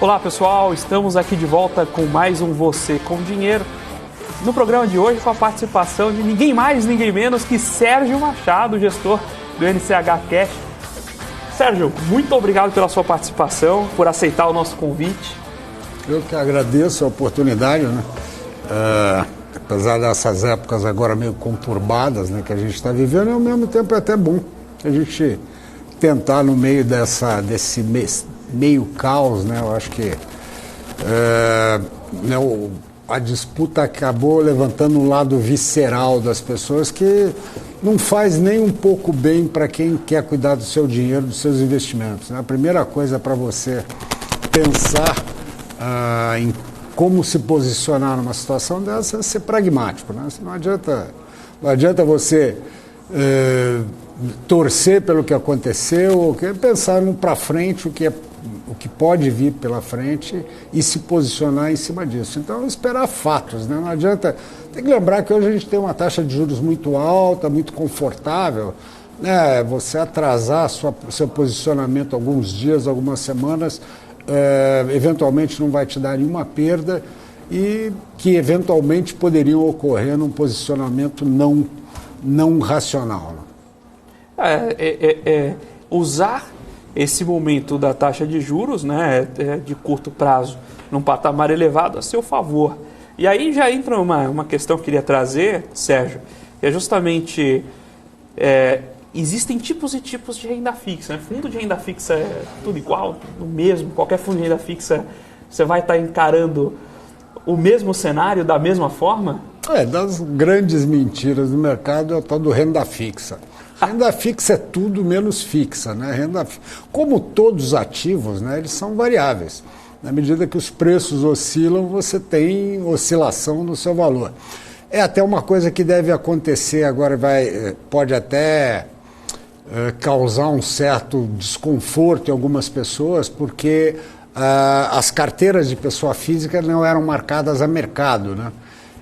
Olá pessoal, estamos aqui de volta com mais um Você com Dinheiro. No programa de hoje com a participação de ninguém mais, ninguém menos que Sérgio Machado, gestor do NCH Cash. Sérgio, muito obrigado pela sua participação, por aceitar o nosso convite. Eu que agradeço a oportunidade, né? Apesar dessas épocas agora meio conturbadas, né, que a gente está vivendo, ao mesmo tempo é até bom a gente tentar no meio desse meio caos, né? Eu acho que a disputa acabou levantando um lado visceral das pessoas que não faz nem um pouco bem para quem quer cuidar do seu dinheiro, dos seus investimentos, né? A primeira coisa para você pensar em como se posicionar numa situação dessa é ser pragmático, né? Não adianta você torcer pelo que aconteceu, ou pensar para frente o que pode vir pela frente e se posicionar em cima disso. Então, esperar fatos, né? Não adianta. Tem que lembrar que hoje a gente tem uma taxa de juros muito alta, muito confortável, né? Você atrasar seu posicionamento alguns dias, algumas semanas, eventualmente não vai te dar nenhuma perda e que eventualmente poderiam ocorrer num posicionamento não racional. Usar esse momento da taxa de juros, né, de curto prazo, num patamar elevado a seu favor. E aí já entra uma questão que eu queria trazer, Sérgio, que é justamente existem tipos e tipos de renda fixa, né? Fundo de renda fixa é tudo igual, o mesmo, qualquer fundo de renda fixa você vai estar encarando o mesmo cenário da mesma forma? Das grandes mentiras do mercado é o tal do renda fixa. Renda fixa é tudo menos fixa, né? Como todos os ativos, né, eles são variáveis. Na medida que os preços oscilam, você tem oscilação no seu valor. É até uma coisa que deve acontecer agora, pode até causar um certo desconforto em algumas pessoas, porque as carteiras de pessoa física não eram marcadas a mercado, né?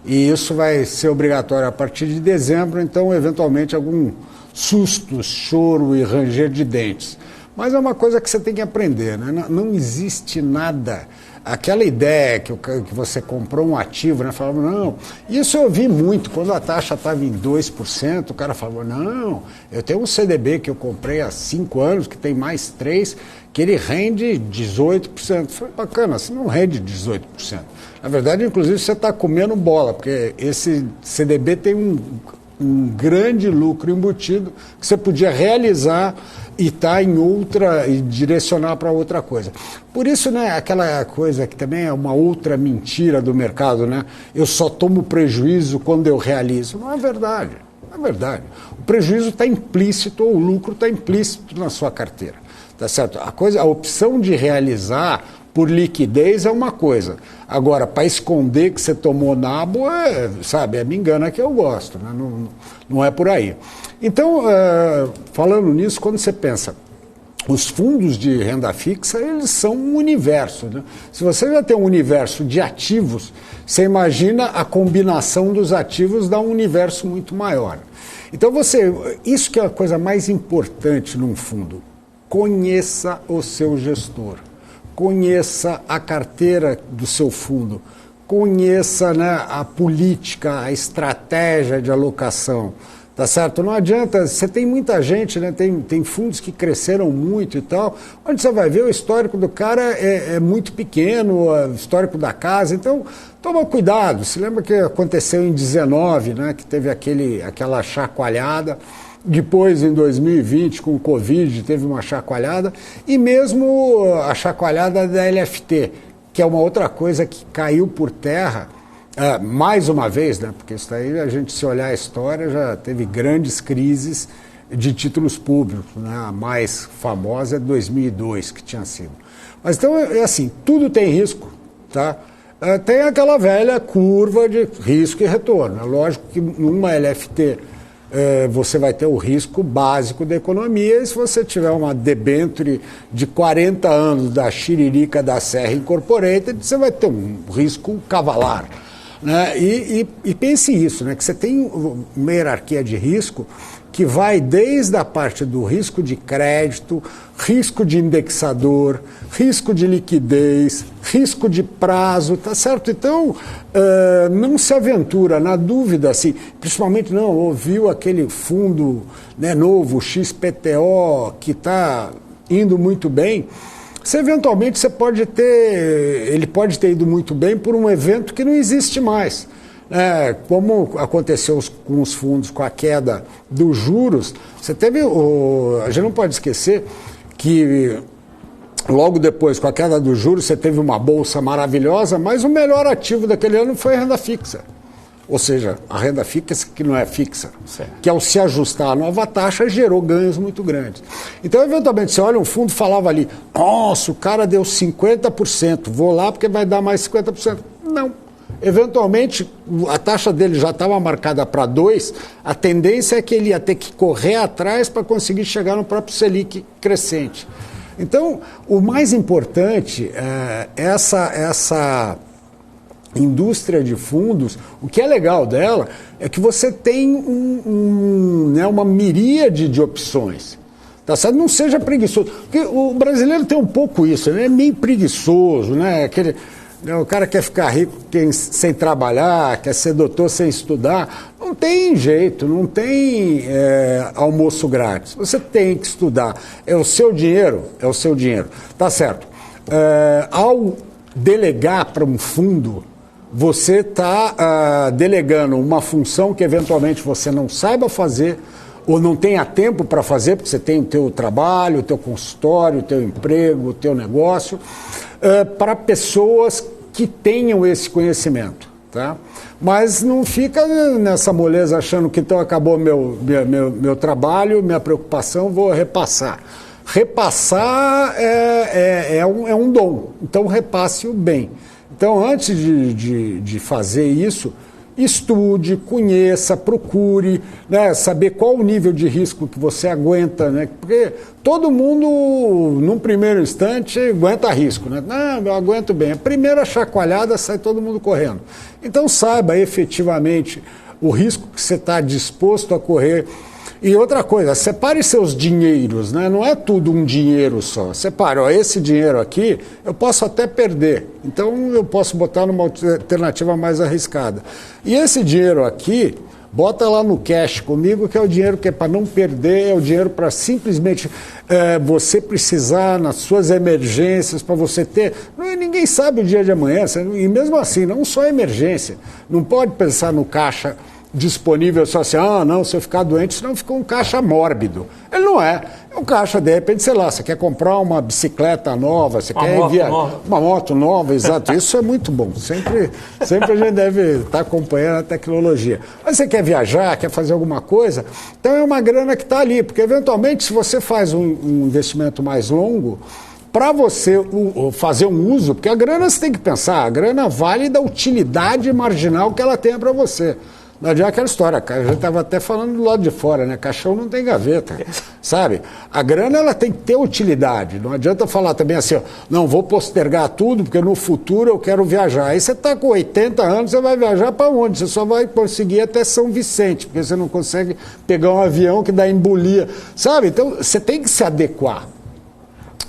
E isso vai ser obrigatório a partir de dezembro, então, eventualmente, algum susto, choro e ranger de dentes. Mas é uma coisa que você tem que aprender, né? Não existe nada. Aquela ideia que você comprou um ativo, né? Falava, não. Isso eu vi muito. Quando a taxa estava em 2%, o cara falou, não, eu tenho um CDB que eu comprei há 5 anos, que tem mais 3, que ele rende 18%. Foi bacana, você não rende 18%. Na verdade, inclusive, você está comendo bola, porque esse CDB tem um grande lucro embutido que você podia realizar e tá e direcionar para outra coisa. Por isso, né, aquela coisa que também é uma outra mentira do mercado, né? Eu só tomo prejuízo quando eu realizo. Não é verdade. Não é verdade. O prejuízo está implícito ou o lucro está implícito na sua carteira. Tá certo? A opção de realizar por liquidez é uma coisa. Agora, para esconder que você tomou nabo, me engana que eu gosto, né? Não é por aí. Então, falando nisso, quando você pensa, os fundos de renda fixa, eles são um universo, né? Se você já tem um universo de ativos, você imagina a combinação dos ativos dá um universo muito maior. Então, isso que é a coisa mais importante num fundo. Conheça o seu gestor. Conheça a carteira do seu fundo, conheça, né, a política, a estratégia de alocação, tá certo? Não adianta, você tem muita gente, né, tem fundos que cresceram muito e tal, onde você vai ver o histórico do cara é muito pequeno, o histórico da casa, então toma cuidado. Se lembra que aconteceu em 19, né, que teve aquela chacoalhada. Depois, em 2020, com o Covid, teve uma chacoalhada, e mesmo a chacoalhada da LFT, que é uma outra coisa que caiu por terra, mais uma vez, né? Porque isso aí, a gente, se olhar a história, já teve grandes crises de títulos públicos, né? A mais famosa é 2002, que tinha sido. Mas então, é assim, tudo tem risco, tá? Tem aquela velha curva de risco e retorno. É lógico que numa LFT você vai ter o risco básico da economia, e se você tiver uma debênture de 40 anos da Xiririca da Serra Incorporated, você vai ter um risco cavalar. né? E pense isso, né? Que você tem uma hierarquia de risco que vai desde a parte do risco de crédito, risco de indexador, risco de liquidez, risco de prazo, tá certo? Então, não se aventura, na dúvida, assim, principalmente não, ouviu aquele fundo, né, novo, XPTO, que está indo muito bem. Eventualmente ele pode ter ido muito bem por um evento que não existe mais. Como aconteceu com os fundos, com a queda dos juros, você teve. A gente não pode esquecer que logo depois, com a queda dos juros, você teve uma bolsa maravilhosa, mas o melhor ativo daquele ano foi a renda fixa. Ou seja, a renda fixa que não é fixa, certo, que ao se ajustar à nova taxa gerou ganhos muito grandes. Então, eventualmente, você olha um fundo, falava ali, nossa, o cara deu 50%, vou lá porque vai dar mais 50%. Não. Eventualmente, a taxa dele já estava marcada para 2%, a tendência é que ele ia ter que correr atrás para conseguir chegar no próprio Selic crescente. Então, o mais importante é essa indústria de fundos. O que é legal dela é que você tem uma miríade de opções. Tá certo? Não seja preguiçoso. Porque o brasileiro tem um pouco isso, ele é meio preguiçoso, né? O cara quer ficar rico sem trabalhar, quer ser doutor sem estudar. Não tem jeito, não tem almoço grátis. Você tem que estudar. É o seu dinheiro? É o seu dinheiro. Tá certo. Ao delegar para um fundo, você está delegando uma função que eventualmente você não saiba fazer ou não tenha tempo para fazer, porque você tem o teu trabalho, o teu consultório, o teu emprego, o teu negócio, para pessoas que tenham esse conhecimento, tá? Mas não fica nessa moleza achando que então acabou meu trabalho, minha preocupação, vou repassar. Repassar é um dom, então repasse-o bem. Então, antes de fazer isso, estude, conheça, procure, né, saber qual o nível de risco que você aguenta, né? Porque todo mundo, num primeiro instante, aguenta risco, né? Não, eu aguento bem. A primeira chacoalhada sai todo mundo correndo. Então, saiba efetivamente o risco que você está disposto a correr. E outra coisa, separe seus dinheiros, né? Não é tudo um dinheiro só. Separe, esse dinheiro aqui eu posso até perder, então eu posso botar numa alternativa mais arriscada. E esse dinheiro aqui, bota lá no cash comigo, que é o dinheiro que é para não perder, é o dinheiro para simplesmente você precisar nas suas emergências, para você ter. Ninguém sabe o dia de amanhã, e mesmo assim, não só emergência. Não pode pensar no caixa disponível só assim, não, se eu ficar doente, senão fica um caixa mórbido. Ele não é. É um caixa, de repente, sei lá, você quer comprar uma bicicleta nova, você quer enviar uma moto nova, exato. Isso é muito bom. Sempre a gente deve estar acompanhando a tecnologia. Mas você quer viajar, quer fazer alguma coisa, então é uma grana que está ali, porque eventualmente, se você faz um investimento mais longo, para você fazer um uso, porque a grana você tem que pensar, a grana vale da utilidade marginal que ela tenha para você. Não adianta aquela história, a gente estava até falando do lado de fora, né? Caixão não tem gaveta, sabe? A grana, ela tem que ter utilidade. Não adianta falar também assim, não, vou postergar tudo, porque no futuro eu quero viajar. Aí você está com 80 anos, você vai viajar para onde? Você só vai conseguir até São Vicente, porque você não consegue pegar um avião que dá embolia, sabe? Então, você tem que se adequar.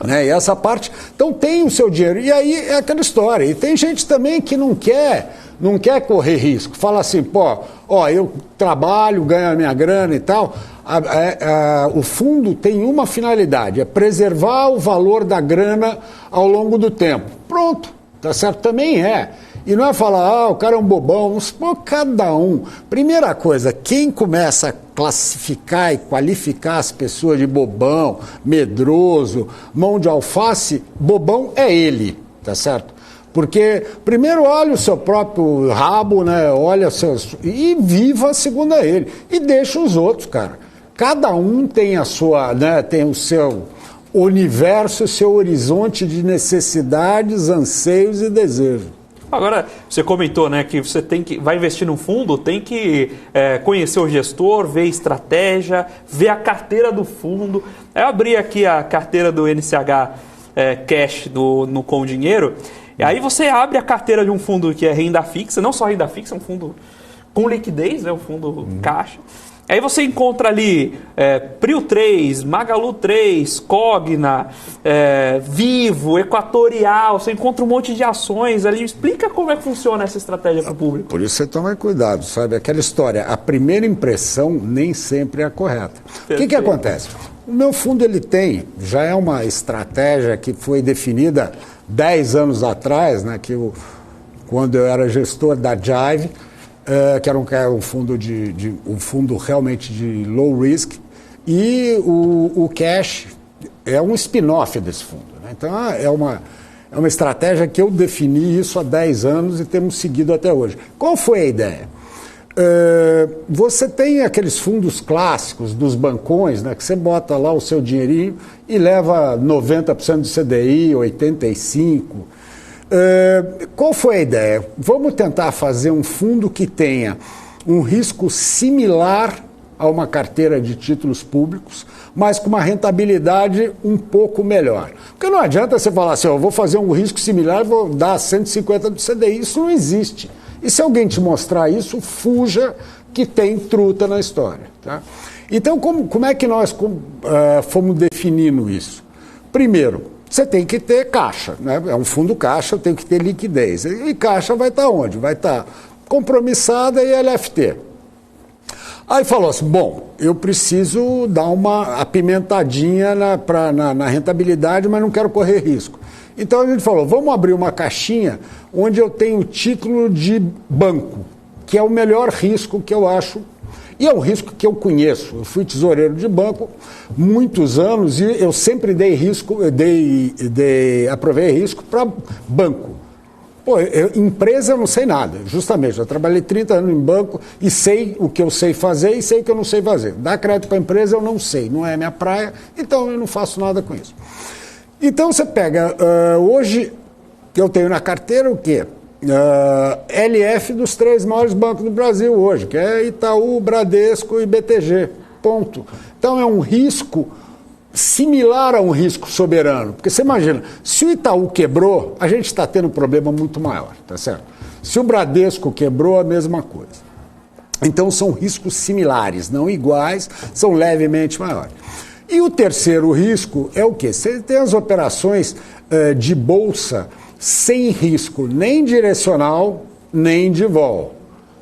Né? E essa parte, então tem o seu dinheiro. E aí é aquela história. E tem gente também que não quer correr risco. Fala assim, eu trabalho, ganho a minha grana e tal. O fundo tem uma finalidade, é preservar o valor da grana ao longo do tempo. Pronto, tá certo? Também é. E não é falar, o cara é um bobão. Cada um. Primeira coisa, quem começa a classificar e qualificar as pessoas de bobão, medroso, mão de alface, bobão é ele, tá certo? Porque primeiro olha o seu próprio rabo, né? Olha seus e viva segundo ele e deixa os outros, cara. Cada um tem a sua, né? Tem o seu universo, o seu horizonte de necessidades, anseios e desejos. Agora, você comentou, né, que você vai investir num fundo, tem que conhecer o gestor, ver estratégia, ver a carteira do fundo. Eu abri aqui a carteira do NCH Cash no Com Dinheiro E aí você abre a carteira de um fundo que é renda fixa, não só renda fixa, é um fundo com liquidez, né, um fundo caixa. Aí você encontra ali Prio 3, Magalu 3, Cogna, Vivo, Equatorial, você encontra um monte de ações ali. Explica como é que funciona essa estratégia para o público. Por isso você toma cuidado, sabe? Aquela história, a primeira impressão nem sempre é a correta. O que acontece? O meu fundo ele já é uma estratégia que foi definida 10 anos atrás, né, quando eu era gestor da Jive, que era um fundo um fundo realmente de low risk, e o cash é um spin-off desse fundo, né? Então é uma estratégia que eu defini isso há 10 anos e temos seguido até hoje. Qual foi a ideia? Você tem aqueles fundos clássicos dos bancões, né, que você bota lá o seu dinheirinho e leva 90% do CDI, 85%. Qual foi a ideia? Vamos tentar fazer um fundo que tenha um risco similar a uma carteira de títulos públicos, mas com uma rentabilidade um pouco melhor. Porque não adianta você falar assim, eu vou fazer um risco similar, vou dar 150 do CDI. Isso não existe. E se alguém te mostrar isso, fuja, que tem truta na história. Tá? Então, como é que nós fomos definindo isso? Primeiro, você tem que ter caixa, né? É um fundo caixa, eu tenho que ter liquidez. E caixa vai estar onde? Vai estar compromissada e LFT. Aí falou assim, bom, eu preciso dar uma apimentadinha na rentabilidade, mas não quero correr risco. Então a gente falou, vamos abrir uma caixinha onde eu tenho título de banco, que é o melhor risco que eu acho. E é um risco que eu conheço. Eu fui tesoureiro de banco muitos anos e eu sempre dei risco, aprovei risco para banco. Pô, empresa eu não sei nada, justamente. Eu trabalhei 30 anos em banco e sei o que eu sei fazer e sei o que eu não sei fazer. Dar crédito para a empresa eu não sei, não é minha praia, então eu não faço nada com isso. Então você pega, hoje eu tenho na carteira o quê? LF dos 3 maiores bancos do Brasil hoje, que é Itaú, Bradesco e BTG, ponto. Então é um risco similar a um risco soberano, porque você imagina, se o Itaú quebrou, a gente está tendo um problema muito maior, tá certo? Se o Bradesco quebrou, a mesma coisa. Então são riscos similares, não iguais, são levemente maiores. E o terceiro risco é o quê? Você tem as operações de bolsa sem risco nem direcional, nem de vol,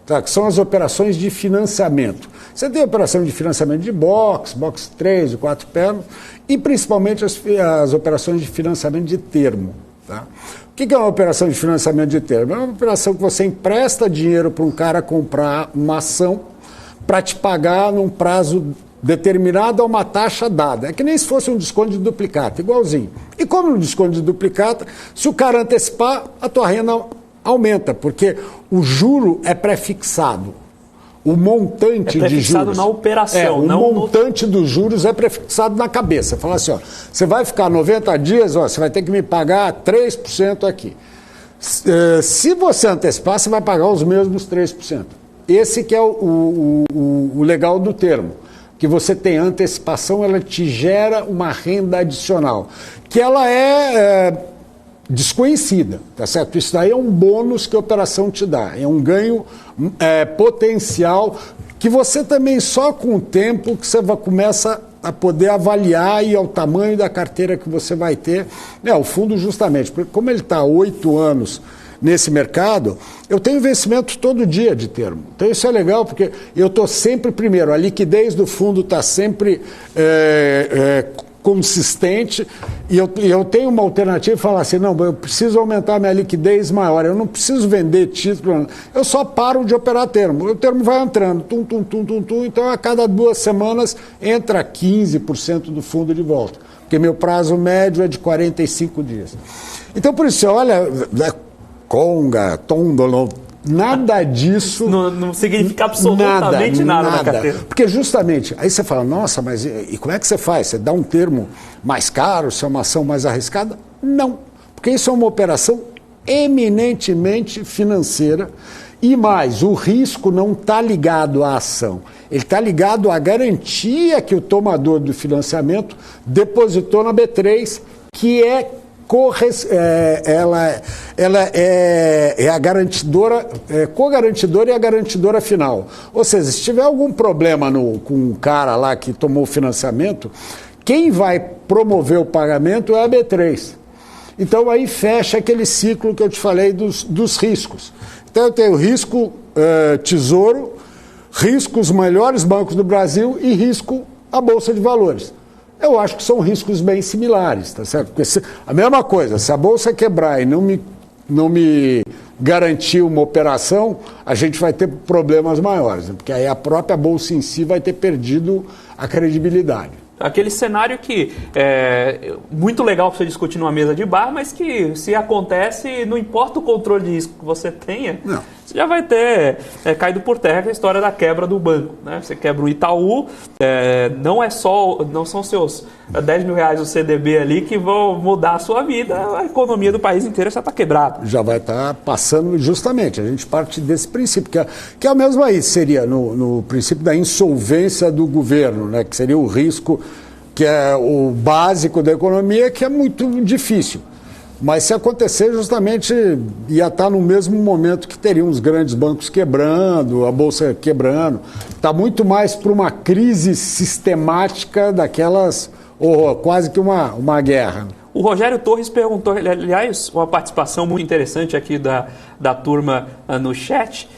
tá? Que são as operações de financiamento. Você tem operação de financiamento de box 3, de 4 pernas, e principalmente as operações de financiamento de termo. Tá? O que é uma operação de financiamento de termo? É uma operação que você empresta dinheiro para um cara comprar uma ação para te pagar num prazo determinado a uma taxa dada. É que nem se fosse um desconto de duplicata, igualzinho. E como no desconto de duplicata, se o cara antecipar, a tua renda aumenta, porque o juro é prefixado. O montante de juros... na operação. O montante dos juros é prefixado na cabeça. Fala assim, ó, você vai ficar 90 dias, ó, você vai ter que me pagar 3% aqui. Se você antecipar, você vai pagar os mesmos 3%. Esse que é o legal do termo. Que você tem antecipação, ela te gera uma renda adicional, que ela é desconhecida, tá certo? Isso daí é um bônus que a operação te dá, é um ganho potencial, que você também só com o tempo que você começa a poder avaliar e ao tamanho da carteira que você vai ter. O fundo justamente, porque como ele está há 8 anos nesse mercado, eu tenho vencimento todo dia de termo. Então isso é legal, porque eu estou sempre, primeiro, a liquidez do fundo está sempre consistente, e eu tenho uma alternativa e falar assim, não, eu preciso aumentar minha liquidez maior, eu não preciso vender título, eu só paro de operar termo. O termo vai entrando, então a cada 2 semanas entra 15% do fundo de volta, porque meu prazo médio é de 45 dias. Então, por isso, olha... Conga, Tondolo, nada disso... Não significa absolutamente nada na carteira. Porque justamente, aí você fala, nossa, mas e como é que você faz? Você dá um termo mais caro, se é uma ação mais arriscada? Não, porque isso é uma operação eminentemente financeira e mais, o risco não está ligado à ação, ele está ligado à garantia que o tomador do financiamento depositou na B3, que é ela é a garantidora, co-garantidora e a garantidora final. Ou seja, se tiver algum problema com o cara lá que tomou o financiamento, quem vai promover o pagamento é a B3. Então aí fecha aquele ciclo que eu te falei dos riscos. Então eu tenho risco Tesouro, risco os melhores bancos do Brasil e risco a Bolsa de Valores. Eu acho que são riscos bem similares, tá certo? Porque a mesma coisa, se a Bolsa quebrar e não me garantir uma operação, a gente vai ter problemas maiores, né? Porque aí a própria Bolsa em si vai ter perdido a credibilidade. Aquele cenário que é muito legal para você discutir numa mesa de bar, mas que se acontece, não importa o controle de risco que você tenha, você já vai ter caído por terra a história da quebra do banco, né? Você quebra o Itaú, não são seus 10 mil reais do CDB ali que vão mudar a sua vida, a economia do país inteiro já está quebrada. Já vai estar passando justamente, a gente parte desse princípio, que é o mesmo aí, seria no princípio da insolvência do governo, né? Que seria o risco que é o básico da economia, que é muito difícil. Mas se acontecer, justamente ia estar no mesmo momento que teriam os grandes bancos quebrando, a Bolsa quebrando. Está muito mais para uma crise sistemática daquelas, ou quase que uma guerra. O Rogério Torres perguntou, aliás, uma participação muito interessante aqui da turma no chat.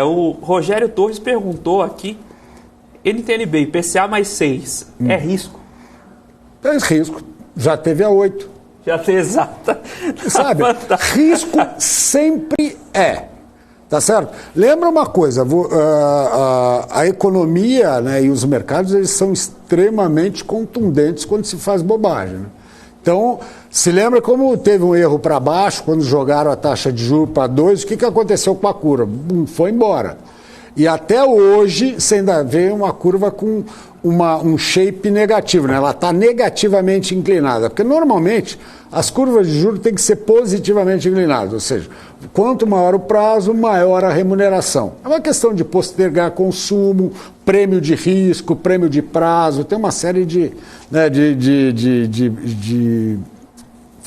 O Rogério Torres perguntou aqui, NTN-B, IPCA mais 6, é risco? É risco. Já teve a 8. Já tem exata. Sabe, risco sempre é. Tá certo? Lembra uma coisa, a economia, né, e os mercados, eles são extremamente contundentes quando se faz bobagem. Né? Então, se lembra como teve um erro para baixo, quando jogaram a taxa de juros para 2, o que aconteceu com a curva? Foi embora. E até hoje, você ainda vê uma curva com um shape negativo, né? Ela está negativamente inclinada, porque normalmente as curvas de juros têm que ser positivamente inclinadas, ou seja, quanto maior o prazo, maior a remuneração. É uma questão de postergar consumo, prêmio de risco, prêmio de prazo, tem uma série de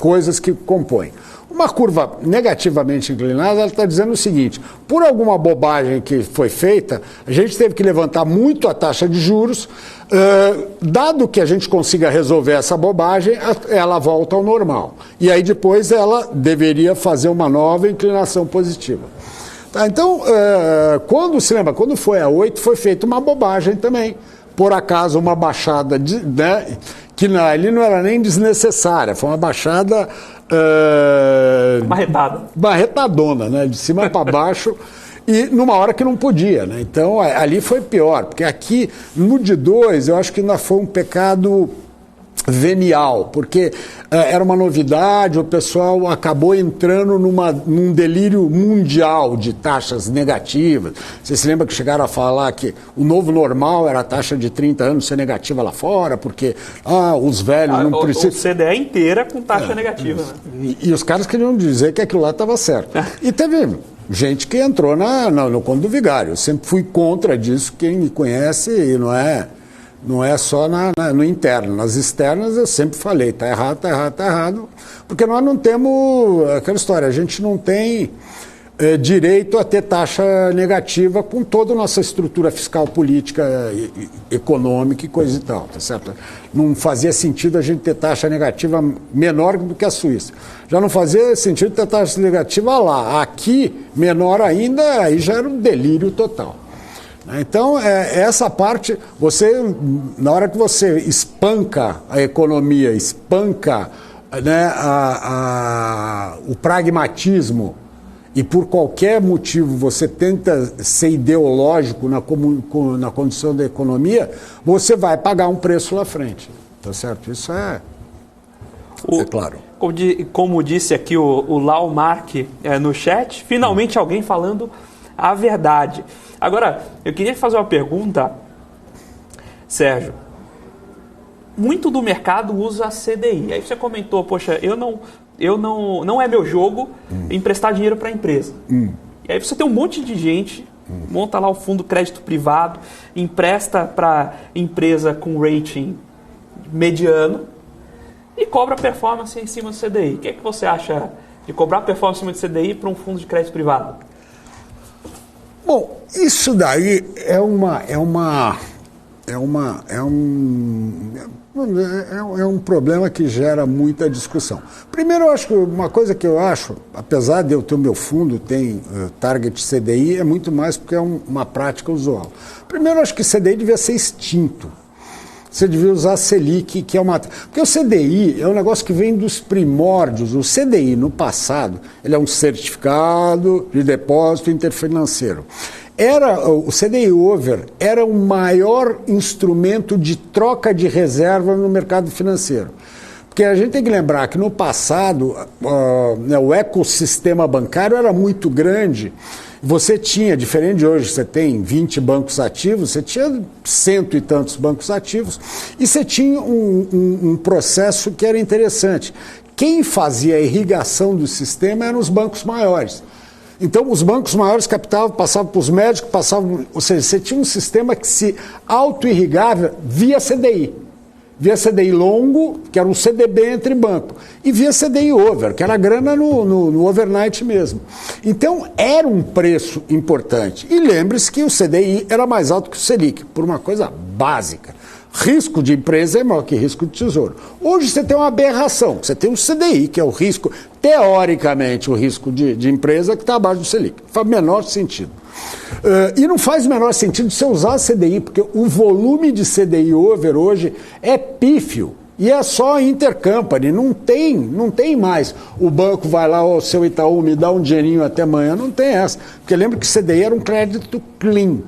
coisas que compõem. Uma curva negativamente inclinada, ela está dizendo o seguinte, por alguma bobagem que foi feita, a gente teve que levantar muito a taxa de juros, dado que a gente consiga resolver essa bobagem, ela volta ao normal. E aí depois ela deveria fazer uma nova inclinação positiva. Tá, então, quando foi a 8, foi feita uma bobagem também. Por acaso, uma baixada, que ali não era nem desnecessária, foi uma baixada... barretadona, né? De cima para baixo e numa hora que não podia, né? Então ali foi pior, porque aqui no de 2 eu acho que ainda foi um pecado venial, porque era uma novidade, o pessoal acabou entrando num delírio mundial de taxas negativas. Você se lembra que chegaram a falar que o novo normal era a taxa de 30 anos ser negativa lá fora, porque os velhos não precisam... O CDE inteira com taxa negativa. Né? E os caras queriam dizer que aquilo lá estava certo. E teve gente que entrou no conto do vigário. Eu sempre fui contra disso, quem me conhece, e não é só no interno. Nas externas eu sempre falei, tá errado, porque nós não temos aquela história, a gente não tem direito a ter taxa negativa com toda a nossa estrutura fiscal, política, econômica e coisa e tal, tá certo? Não fazia sentido a gente ter taxa negativa menor do que a Suíça. Já não fazia sentido ter taxa negativa lá. Aqui, menor ainda, aí já era um delírio total. Então, essa parte, na hora que você espanca a economia, espanca, né, o pragmatismo, e por qualquer motivo você tenta ser ideológico na condição da economia, você vai pagar um preço lá frente. Tá certo? Isso é claro. Como disse aqui o Lau Mark no chat, finalmente alguém falando a verdade. Agora, eu queria fazer uma pergunta, Sérgio. Muito do mercado usa a CDI. Aí você comentou, poxa, não é meu jogo emprestar dinheiro para a empresa. E aí você tem um monte de gente, monta lá o fundo crédito privado, empresta para empresa com rating mediano, e cobra performance em cima do CDI. O que você acha de cobrar performance em cima do CDI para um fundo de crédito privado? Bom, isso daí é um problema que gera muita discussão. Primeiro, eu acho que uma coisa que eu acho, apesar de eu ter o meu fundo, tem target CDI, é muito mais porque é uma prática usual. Primeiro, eu acho que CDI devia ser extinto. Você devia usar Selic, que é uma... Porque o CDI é um negócio que vem dos primórdios. O CDI, no passado, ele é um certificado de depósito interfinanceiro. O CDI Over era o maior instrumento de troca de reserva no mercado financeiro. Porque a gente tem que lembrar que no passado o ecossistema bancário era muito grande. Você tinha, diferente de hoje, você tem 20 bancos ativos, você tinha 100 e tantos bancos ativos, e você tinha um processo que era interessante. Quem fazia a irrigação do sistema eram os bancos maiores. Então, os bancos maiores captavam, passavam para os médicos, ou seja, você tinha um sistema que se auto-irrigava via CDI. Via CDI longo, que era um CDB entre banco, e via CDI over, que era grana no overnight mesmo. Então, era um preço importante. E lembre-se que o CDI era mais alto que o Selic, por uma coisa básica. Risco de empresa é maior que risco de tesouro. Hoje você tem uma aberração. Você tem o CDI, que é o risco, teoricamente, o risco de empresa que está abaixo do Selic. Faz o menor sentido. E não faz o menor sentido você usar CDI, porque o volume de CDI over hoje é pífio. E é só intercompany, não tem mais. O banco vai lá, o seu Itaú me dá um dinheirinho até amanhã, não tem essa. Porque lembra que o CDI era um crédito clean,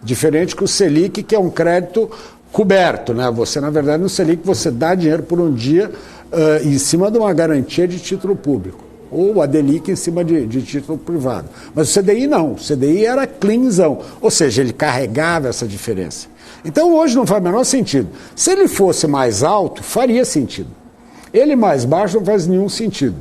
diferente que o Selic, que é um crédito coberto, né? Você, na verdade, no Selic, você dá dinheiro por um dia em cima de uma garantia de título público, ou a Delic em cima de título privado. Mas o CDI não, o CDI era cleanzão, ou seja, ele carregava essa diferença. Então hoje não faz o menor sentido. Se ele fosse mais alto, faria sentido. Ele mais baixo não faz nenhum sentido.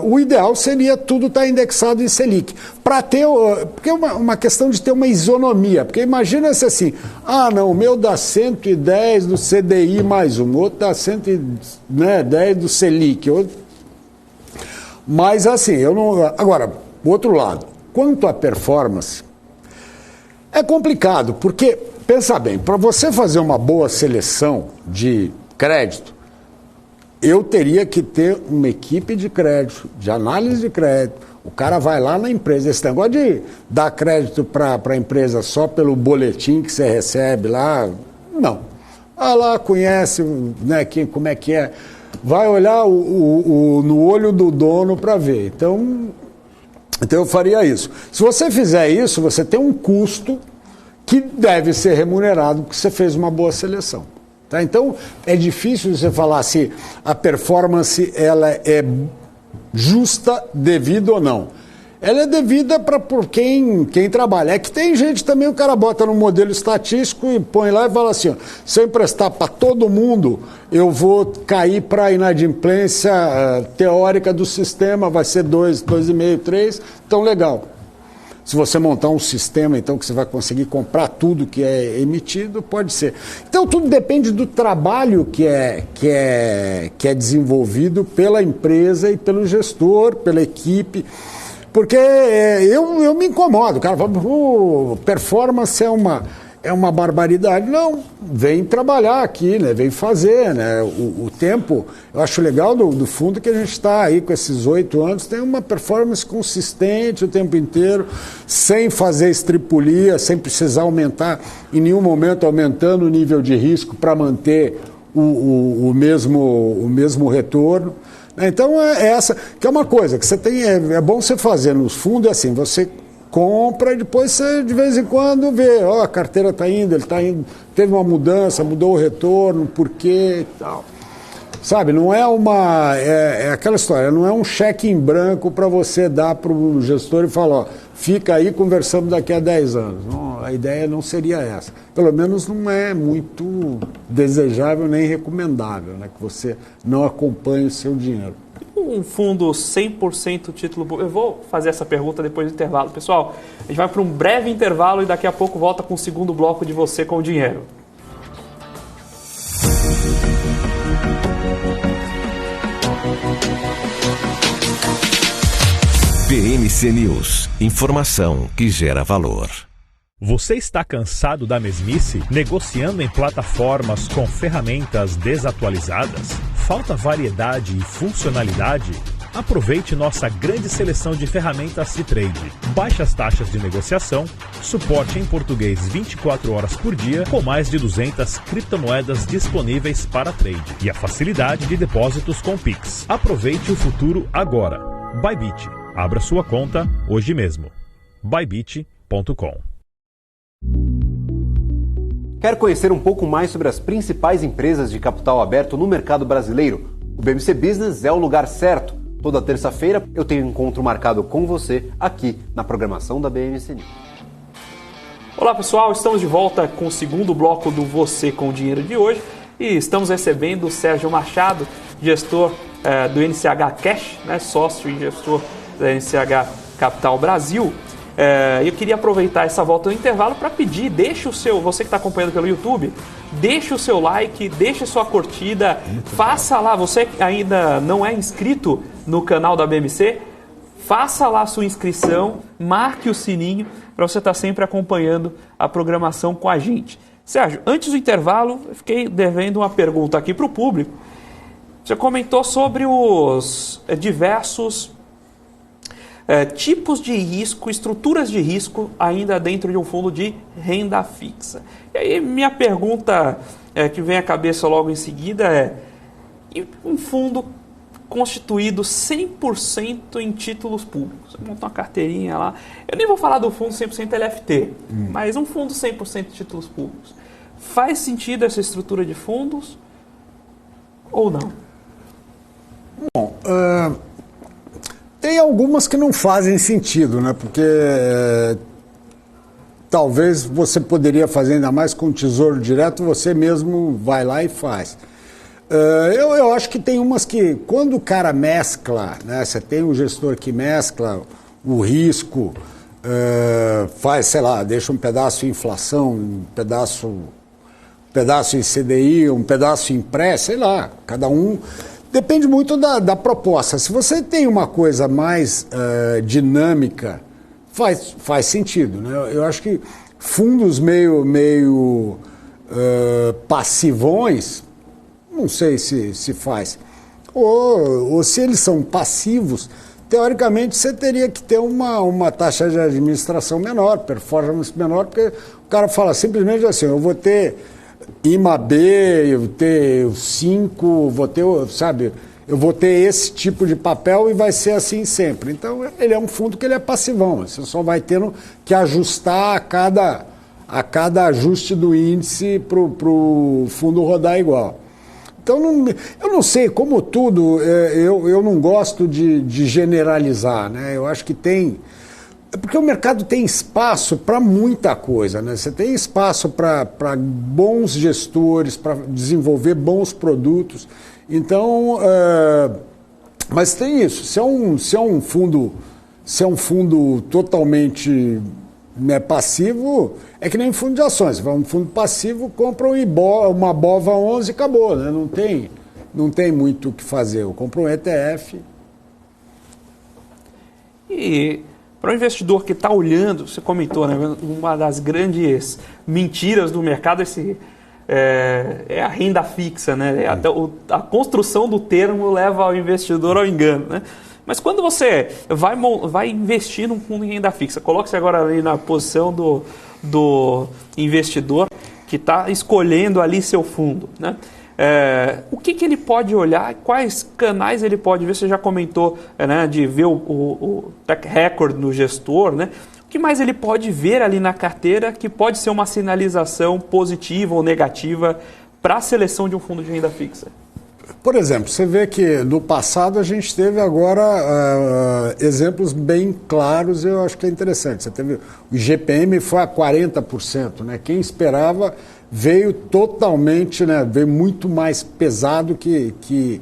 O ideal seria tudo estar indexado em Selic, para ter, porque é uma questão de ter uma isonomia, porque imagina se assim, não, o meu dá 110 do CDI mais um, outro dá 110 do Selic, mas assim, eu não... Agora, o outro lado, quanto à performance, é complicado, porque, pensa bem, para você fazer uma boa seleção de crédito, eu teria que ter uma equipe de crédito, de análise de crédito. O cara vai lá na empresa. Esse negócio de dar crédito para a empresa só pelo boletim que você recebe lá, não. Vai lá, conhece, né, como é que é. Vai olhar no olho do dono para ver. Então eu faria isso. Se você fizer isso, você tem um custo que deve ser remunerado porque você fez uma boa seleção. Tá? Então, é difícil você falar se a performance ela é justa, devida ou não. Ela é devida por quem trabalha. É que tem gente também, o cara bota no modelo estatístico e põe lá e fala assim, ó, se eu emprestar para todo mundo, eu vou cair para a inadimplência teórica do sistema, vai ser 2, 2,5, 3, então legal. Se você montar um sistema, então, que você vai conseguir comprar tudo que é emitido, pode ser. Então, tudo depende do trabalho que é desenvolvido pela empresa e pelo gestor, pela equipe. Porque eu me incomodo. O cara fala, performance é uma barbaridade. Não, vem trabalhar aqui, né? Vem fazer, né? O tempo, eu acho legal do fundo que a gente está aí com esses 8 anos, tem uma performance consistente o tempo inteiro, sem fazer estripulia, sem precisar aumentar, em nenhum momento aumentando o nível de risco para manter o mesmo retorno. Então é essa, que é uma coisa que você tem, é bom você fazer nos fundos, é assim, você compra e depois você de vez em quando vê, a carteira está indo, ele está indo, teve uma mudança, mudou o retorno, por quê e tal. Sabe, não é é aquela história, não é um cheque em branco para você dar para o gestor e falar, fica aí, conversamos daqui a 10 anos. Não, a ideia não seria essa. Pelo menos não é muito desejável nem recomendável, né, que você não acompanhe o seu dinheiro. Um fundo 100% título público. Eu vou fazer essa pergunta depois do intervalo. Pessoal, a gente vai para um breve intervalo e daqui a pouco volta com o segundo bloco de Você com o Dinheiro. BMC News, informação que gera valor. Você está cansado da mesmice? Negociando em plataformas com ferramentas desatualizadas? Falta variedade e funcionalidade? Aproveite nossa grande seleção de ferramentas de trade. Baixas taxas de negociação, suporte em português 24 horas por dia, com mais de 200 criptomoedas disponíveis para trade e a facilidade de depósitos com Pix. Aproveite o futuro agora. Bybit. Abra sua conta hoje mesmo. Bybit.com. Quer conhecer um pouco mais sobre as principais empresas de capital aberto no mercado brasileiro? O BMC Business é o lugar certo. Toda terça-feira eu tenho um encontro marcado com você aqui na programação da BMC News. Olá pessoal, estamos de volta com o segundo bloco do Você com o Dinheiro de hoje e estamos recebendo o Sérgio Machado, gestor do NCH Cash, né, sócio e gestor da NCH Capital Brasil. Eu queria aproveitar essa volta no intervalo para pedir, deixe o seu, você que está acompanhando pelo YouTube, deixe o seu like, deixe a sua curtida, faça lá, você que ainda não é inscrito no canal da BMC, faça lá a sua inscrição, marque o sininho para você estar sempre acompanhando a programação com a gente. Sérgio, antes do intervalo, eu fiquei devendo uma pergunta aqui para o público. Você comentou sobre os diversos tipos de risco, estruturas de risco ainda dentro de um fundo de renda fixa. E aí minha pergunta que vem à cabeça logo em seguida é: um fundo constituído 100% em títulos públicos? Você monta uma carteirinha lá, eu nem vou falar do fundo 100% LFT, mas um fundo 100% de títulos públicos. Faz sentido essa estrutura de fundos ou não? Bom, tem algumas que não fazem sentido, né? Porque talvez você poderia fazer, ainda mais com o Tesouro Direto, você mesmo vai lá e faz. Eu acho que tem umas que, quando o cara mescla, né? Você tem um gestor que mescla o risco, faz, sei lá, deixa um pedaço em inflação, um pedaço em CDI, um pedaço em pré, sei lá, cada um. Depende muito da proposta. Se você tem uma coisa mais dinâmica, faz sentido, né? Eu acho que fundos meio passivões, não sei se faz. Ou se eles são passivos, teoricamente você teria que ter uma taxa de administração menor, performance menor, porque o cara fala simplesmente assim: eu vou ter IMAB, eu vou ter 5, eu vou ter esse tipo de papel e vai ser assim sempre. Então, ele é um fundo que ele é passivão, você só vai tendo que ajustar a cada ajuste do índice para o fundo rodar igual. Então, eu não sei, como tudo, eu não gosto de generalizar, né? Eu acho que tem... Porque o mercado tem espaço para muita coisa, né? Você tem espaço para bons gestores, para desenvolver bons produtos. Então, mas tem isso. Se é um fundo totalmente, né, passivo, é que nem fundo de ações. Você vai um fundo passivo, compra uma BOVA 11 e acabou, né? Não tem muito o que fazer. Eu compro um ETF. E para o investidor que está olhando, você comentou, né, uma das grandes mentiras do mercado é a renda fixa, né? Até a construção do termo leva o investidor ao engano, né? Mas quando você vai investir num fundo em renda fixa, coloque-se agora ali na posição do investidor que está escolhendo ali seu fundo, né? O que ele pode olhar, quais canais ele pode ver? Você já comentou, né, de ver o track record do gestor, né? O que mais ele pode ver ali na carteira que pode ser uma sinalização positiva ou negativa para a seleção de um fundo de renda fixa? Por exemplo, você vê que no passado a gente teve agora exemplos bem claros, eu acho que é interessante. Você teve o IGPM foi a 40%, né? Quem esperava veio totalmente, né, veio muito mais pesado que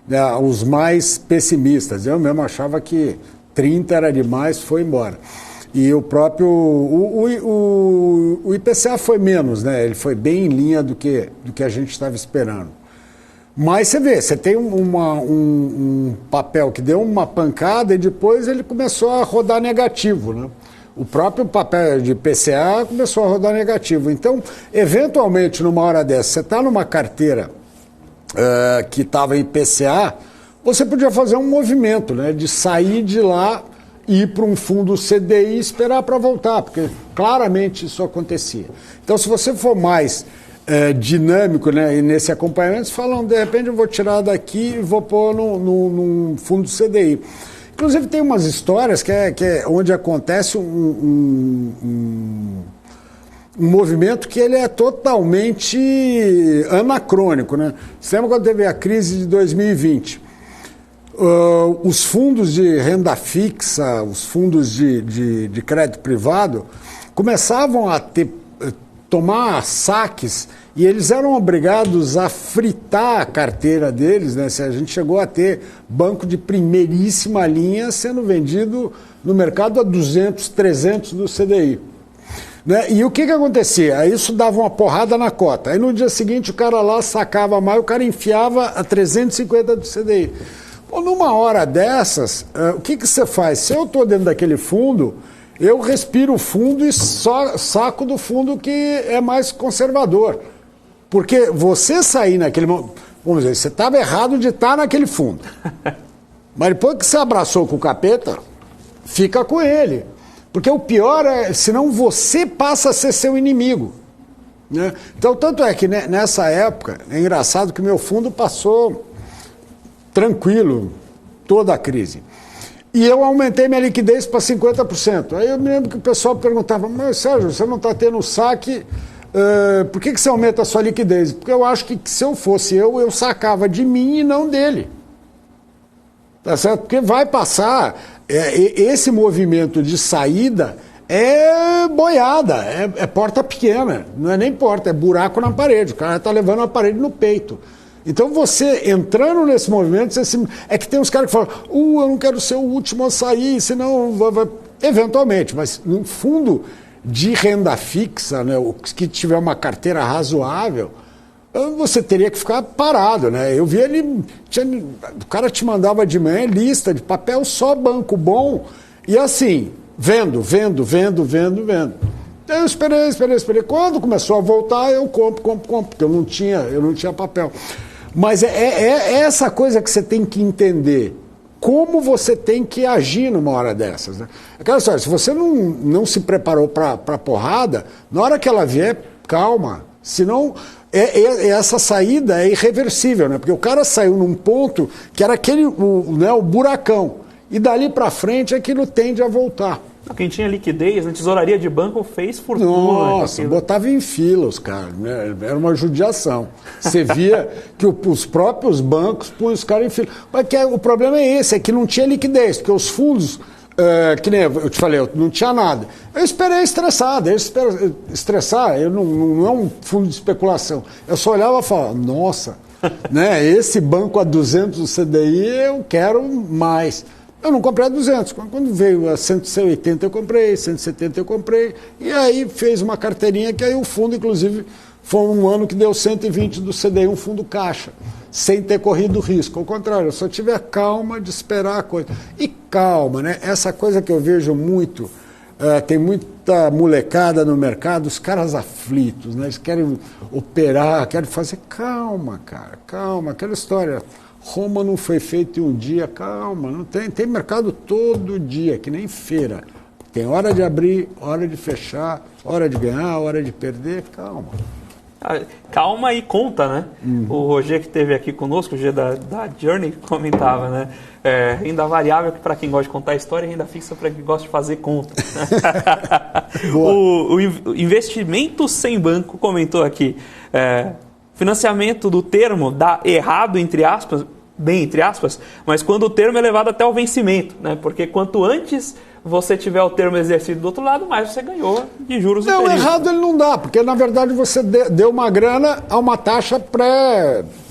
né, os mais pessimistas. Eu mesmo achava que 30 era demais, foi embora. E o próprio o IPCA foi menos, né? Ele foi bem em linha do que a gente estava esperando. Mas você vê, você tem um papel que deu uma pancada e depois ele começou a rodar negativo, né? O próprio papel de PCA começou a rodar negativo. Então, eventualmente, numa hora dessa, você está numa carteira que estava em PCA, você podia fazer um movimento, né, de sair de lá, ir para um fundo CDI e esperar para voltar, porque claramente isso acontecia. Então, se você for mais dinâmico, né, nesse acompanhamento, você fala, de repente eu vou tirar daqui e vou pôr num fundo CDI. Inclusive tem umas histórias que é onde acontece um movimento que ele é totalmente anacrônico, né? Você lembra quando teve a crise de 2020? Os fundos de renda fixa, os fundos de crédito privado, começavam a tomar saques e eles eram obrigados a fritar a carteira deles, né? A gente chegou a ter banco de primeiríssima linha sendo vendido no mercado a 200, 300 do CDI. Né? E o que acontecia? Isso dava uma porrada na cota. Aí no dia seguinte o cara lá sacava mais, o cara enfiava a 350 do CDI. Pô, numa hora dessas, o que você faz? Se eu estou dentro daquele fundo, eu respiro o fundo e só saco do fundo que é mais conservador. Porque você sair naquele momento, vamos dizer, você estava errado de estar naquele fundo. Mas depois que você abraçou com o capeta, fica com ele. Porque o pior é, senão você passa a ser seu inimigo. Né? Então, tanto é que nessa época, é engraçado que meu fundo passou tranquilo toda a crise. E eu aumentei minha liquidez para 50%. Aí eu me lembro que o pessoal perguntava, mas Sérgio, você não está tendo saque, por que você aumenta a sua liquidez? Porque eu acho que se eu fosse eu sacava de mim e não dele. Tá certo? Porque vai passar, esse movimento de saída é boiada, é porta pequena, não é nem porta, é buraco na parede, o cara está levando a parede no peito. Então você entrando nesse movimento, é que tem uns caras que falam, eu não quero ser o último a sair, senão vai... Eventualmente, mas no fundo de renda fixa, né, que tiver uma carteira razoável, você teria que ficar parado, né? Eu vi ele, o cara te mandava de manhã lista de papel, só banco bom, e assim, vendo. Eu esperei. Quando começou a voltar, eu compro, porque eu não tinha papel. Mas é essa coisa que você tem que entender. Como você tem que agir numa hora dessas, né? Aquela história, se você não se preparou para a porrada, na hora que ela vier, calma. Senão, essa saída é irreversível, né? Porque o cara saiu num ponto que era o buracão. E dali para frente aquilo tende a voltar. Quem tinha liquidez na tesouraria de banco fez fortuna. Nossa, botava em fila os caras, né? Era uma judiação. Você via que os próprios bancos punham os caras em fila. Mas o problema é esse, é que não tinha liquidez, porque os fundos, que nem eu te falei, eu não tinha nada. Eu esperei estressado, não é um fundo de especulação. Eu só olhava e falava, nossa, né? Esse banco a 200 do CDI eu quero mais. Eu não comprei a 200, quando veio a 180 eu comprei, 170 eu comprei, e aí fez uma carteirinha que aí o fundo, inclusive, foi um ano que deu 120 do CDI, um fundo caixa, sem ter corrido risco. Ao contrário, eu só tive a calma de esperar a coisa. E calma, né? Essa coisa que eu vejo muito, tem muita molecada no mercado, os caras aflitos, né? Eles querem operar, querem fazer, calma, cara, calma, aquela história... Roma não foi feita em um dia, calma, não tem mercado todo dia, que nem feira. Tem hora de abrir, hora de fechar, hora de ganhar, hora de perder, calma. Calma e conta, né? O Roger que esteve aqui conosco, o Roger da Journey, comentava, né? Renda variável que para quem gosta de contar história, renda fixa para quem gosta de fazer conta. o investimento sem banco comentou aqui. Financiamento do termo dá errado, entre aspas, bem entre aspas, mas quando o termo é levado até o vencimento, né? Porque quanto antes você tiver o termo exercido do outro lado, mais você ganhou de juros no período. Não, errado ele não dá, porque na verdade você deu uma grana a uma taxa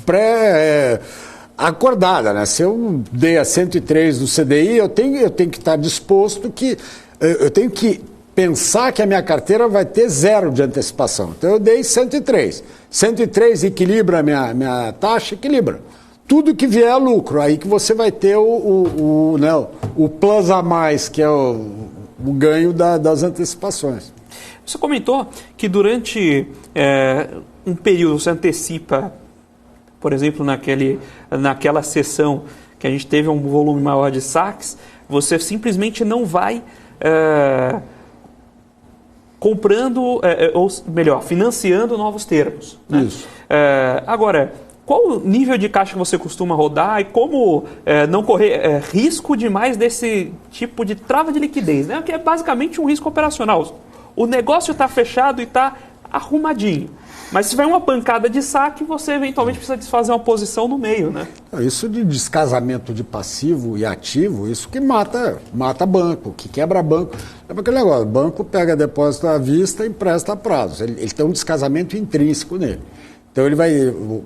pré-acordada, né? Se eu dei a 103 do CDI, eu tenho que estar disposto que... Eu tenho que pensar que a minha carteira vai ter 0 de antecipação. Então eu dei 103. 103 equilibra a minha taxa, equilibra. Tudo que vier é lucro, aí que você vai ter o plus a mais, que é o ganho das antecipações. Você comentou que durante um período você antecipa, por exemplo, naquela sessão que a gente teve um volume maior de saques, você simplesmente não vai comprando, ou melhor, financiando novos termos. Né? Isso. Agora, qual o nível de caixa que você costuma rodar e como não correr risco demais desse tipo de trava de liquidez, né? Que é basicamente um risco operacional. O negócio está fechado e está arrumadinho. Mas se tiver uma pancada de saque, você eventualmente precisa desfazer uma posição no meio, né? Isso de descasamento de passivo e ativo, isso que mata banco, que quebra banco. É aquele negócio, o banco pega depósito à vista e empresta a prazo. Ele tem um descasamento intrínseco nele. Então ele vai,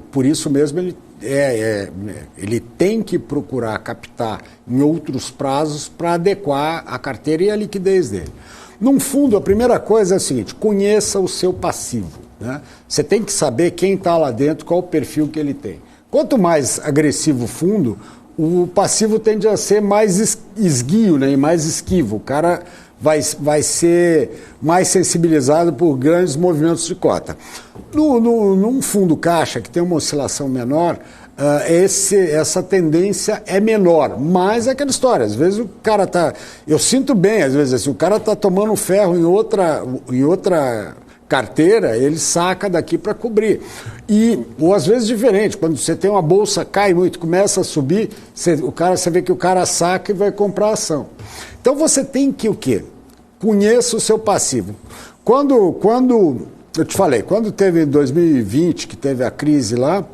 por isso mesmo, ele tem que procurar captar em outros prazos para adequar a carteira e a liquidez dele. Num fundo, a primeira coisa é a seguinte: conheça o seu passivo. Né? Você tem que saber quem está lá dentro, qual o perfil que ele tem. Quanto mais agressivo o fundo, o passivo tende a ser mais esguio, né? E mais esquivo. O cara vai ser mais sensibilizado por grandes movimentos de cota. Num fundo caixa, que tem uma oscilação menor, essa tendência é menor, mas é aquela história, às vezes o cara está, eu sinto bem, às vezes assim, o cara está tomando ferro em outra carteira, ele saca daqui para cobrir. Ou às vezes diferente, quando você tem uma bolsa, cai muito, começa a subir, você vê que o cara saca e vai comprar ação. Então você tem que o quê? Conheça o seu passivo. Quando eu te falei, quando teve em 2020, que teve a crise lá,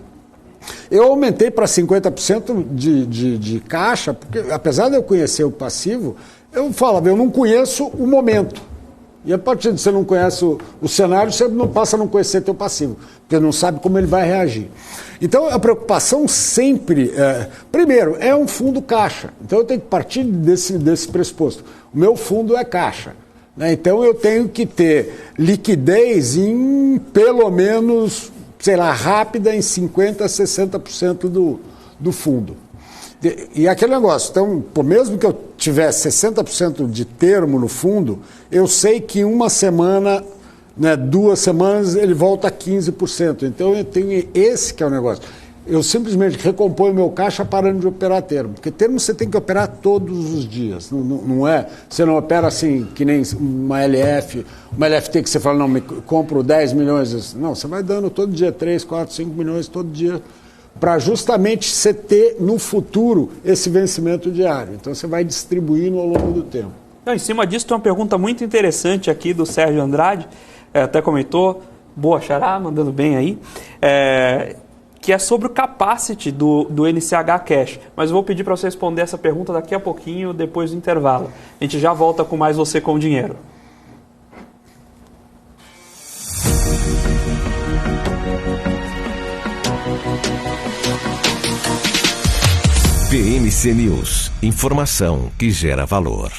eu aumentei para 50% de caixa, porque apesar de eu conhecer o passivo, eu falava, eu não conheço o momento. E a partir de você não conhece o cenário, você não passa a não conhecer teu passivo, porque não sabe como ele vai reagir. Então a preocupação sempre, primeiro, é um fundo caixa. Então eu tenho que partir desse pressuposto. O meu fundo é caixa. Né? Então eu tenho que ter liquidez em pelo menos, sei lá, rápida em 50% a 60% do fundo. E aquele negócio, então, mesmo que eu tivesse 60% de termo no fundo, eu sei que uma semana, né, 2 semanas, ele volta a 15%. Então eu tenho esse que é o negócio. Eu simplesmente recomponho o meu caixa parando de operar termo. Porque termo você tem que operar todos os dias. Não é, você não opera assim que nem uma LF, uma LFT que você fala, não, me compro 10 milhões. Não, você vai dando todo dia 3, 4, 5 milhões todo dia, para justamente você ter no futuro esse vencimento diário. Então você vai distribuindo ao longo do tempo. Então, em cima disso tem uma pergunta muito interessante aqui do Sérgio Andrade, até comentou, boa xará, mandando bem aí, que é sobre o capacity do NCH Cash. Mas eu vou pedir para você responder essa pergunta daqui a pouquinho, depois do intervalo. A gente já volta com mais Você com Dinheiro. BMC News, informação que gera valor.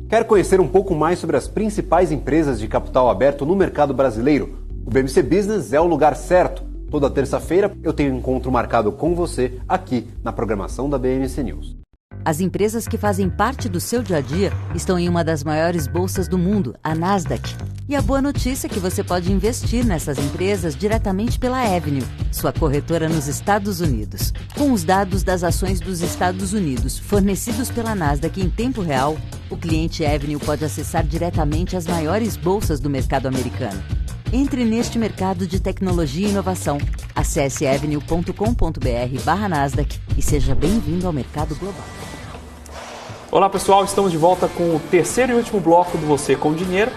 Quer conhecer um pouco mais sobre as principais empresas de capital aberto no mercado brasileiro? O BMC Business é o lugar certo. Toda terça-feira eu tenho um encontro marcado com você aqui na programação da BMC News. As empresas que fazem parte do seu dia a dia estão em uma das maiores bolsas do mundo, a Nasdaq. E a boa notícia é que você pode investir nessas empresas diretamente pela Avenue, sua corretora nos Estados Unidos. Com os dados das ações dos Estados Unidos fornecidos pela Nasdaq em tempo real, o cliente Avenue pode acessar diretamente as maiores bolsas do mercado americano. Entre neste mercado de tecnologia e inovação. Acesse avenue.com.br/Nasdaq e seja bem-vindo ao mercado global. Olá pessoal, estamos de volta com o terceiro e último bloco do Você com Dinheiro.